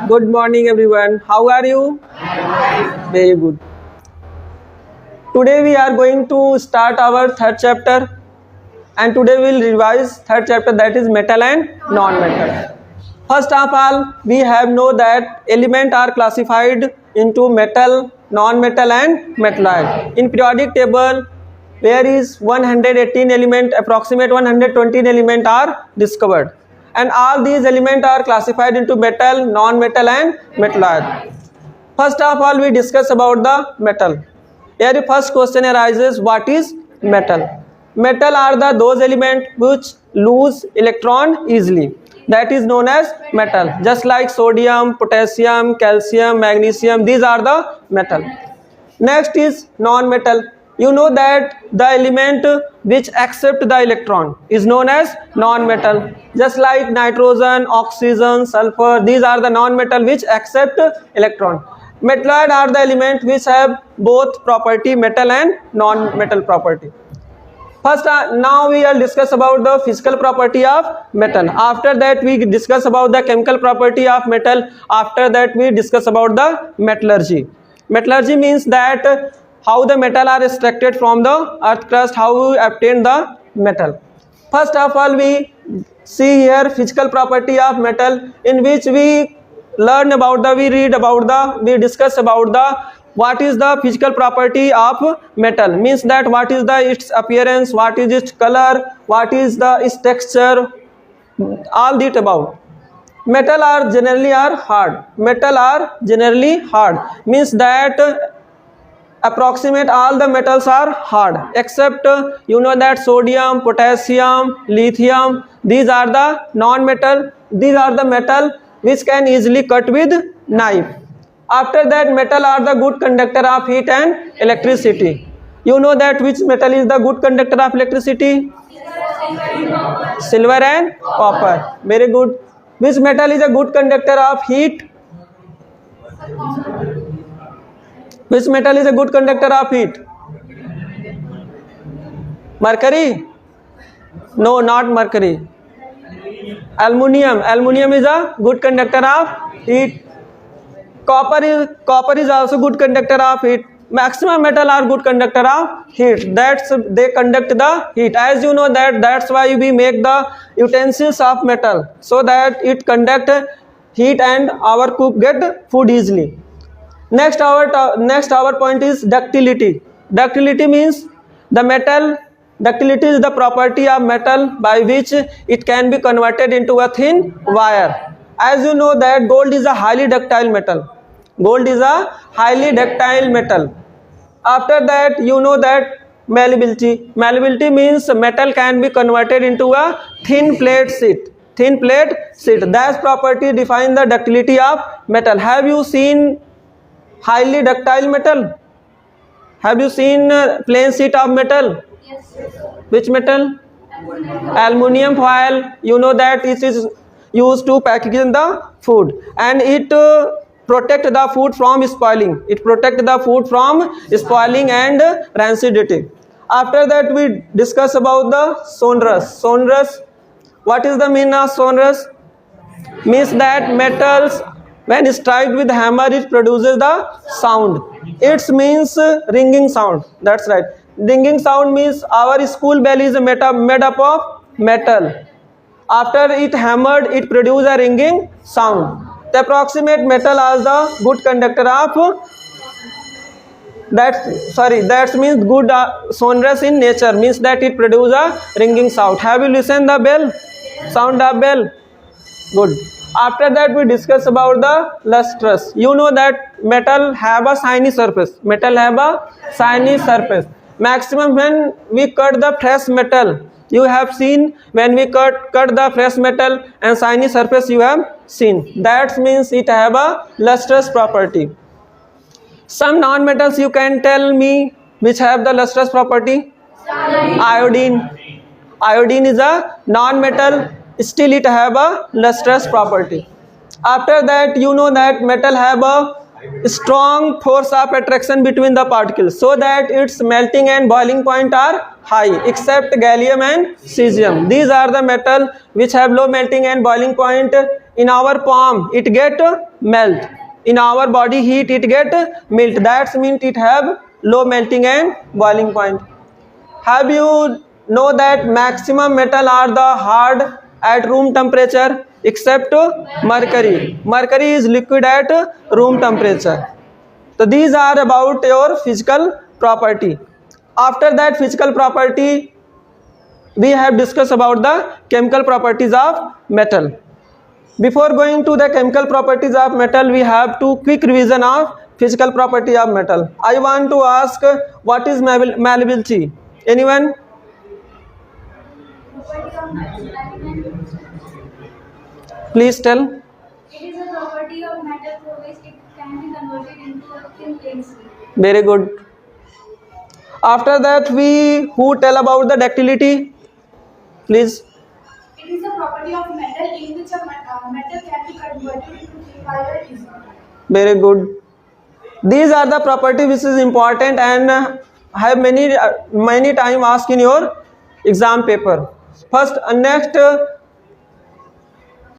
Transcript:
Good morning everyone. How are you? Very good. Today we are going to start our third chapter, and today we will revise third chapter, that is metal and non-metal. First of all, we have know that elements are classified into metal, non-metal and metalloid. In periodic table, there is 118 element, approximate 120 element are discovered, and all these elements are classified into metal, non-metal and metalloid. First of all, we discuss about the metal. Here the first question arises, what is metal? Metal are those elements which lose electron easily. That is known as metal. Just like sodium, potassium, calcium, magnesium, these are the metal. Next is non-metal. You know that the element which accept the electron is known as non-metal. Just like nitrogen, oxygen, sulfur, these are the non-metal which accept electron. Metalloid are the elements which have both property, metal and non-metal property. First, now we will discuss about the physical property of metal. After that, we discuss about the chemical property of metal. After that, we discuss about the metallurgy. Metallurgy means that how the metal are extracted from the earth crust, how we obtain the metal. First of all, we see here physical property of metal, in which we learn about the, we discuss about the what is the physical property of metal. Means that what is the its appearance, what is its color, what is the its texture, all that about. Metal are generally hard. Metal are generally hard. Means that approximate all the metals are hard, except you know that sodium, potassium, lithium, these are the non-metal. These are the metal which can easily cut with knife. After that, metal are the good conductor of heat and electricity. You know that which metal is the good conductor of electricity? Silver and copper. Very good. Which metal is a good conductor of heat? Which metal is a good conductor of heat? Mercury? No, not mercury. Aluminium. Aluminium is a good conductor of heat. Copper is also good conductor of heat. Maximum metal are good conductor of heat. That's they conduct the heat. As you know that's why we make the utensils of metal, so that it conduct heat and our cook get food easily. Next our point is ductility. Ductility means the metal. Ductility is the property of metal by which it can be converted into a thin wire. As you know that gold is a highly ductile metal. Gold is a highly ductile metal. After that, you know that malleability. Malleability means metal can be converted into a thin plate sheet. Thin plate sheet. That property defines the ductility of metal. Have you seen highly ductile metal? Have you seen plain sheet of metal? Yes. Which metal? Aluminium foil. You know that it is used to package the food, and it protect the food from spoiling. It protect the food from spoiling and rancidity. After that, we discuss about the sonorous. Sonorous. What is the meaning of sonorous? Means that metals, when struck with hammer, it produces the sound. It means ringing sound. That's right. Ringing sound means our school bell is made up of metal. After it hammered, it produces a ringing sound. The approximate metal as the good conductor of that means good sonorous in nature, means that it produces a ringing sound. Have you listened the bell? Sound of bell. Good. After that, we discuss about the lustrous. You know that metal have a shiny surface. Metal have a shiny surface. Maximum when we cut the fresh metal, you have seen when we cut the fresh metal and shiny surface you have seen. That means it have a lustrous property. Some non-metals you can tell me which have the lustrous property? Iodine. Iodine is a non-metal, still it have a lustrous property. After that, you know that metal have a strong force of attraction between the particles, so that its melting and boiling point are high, except gallium and cesium. These are the metal which have low melting and boiling point, in our palm it get melt, in our body heat it get melt. That means it have low melting and boiling point. Have you know that maximum metal are the hard at room temperature except mercury? Mercury is liquid at room temperature. So these are about your physical property. After that physical property, we have discussed about the chemical properties of metal. Before going to the chemical properties of metal, we have to quick revision of physical property of metal. I want to ask, what is malleability? Anyone? Property of metal element. Please tell. It is a property of metal through which it can be converted into a thin plane steel. Very good. After that, who tell about the ductility? Please. It is a property of metal in which a metal can be converted into thin wire easily. Very good. These are the property which is important and have many time asked in your exam paper. First, next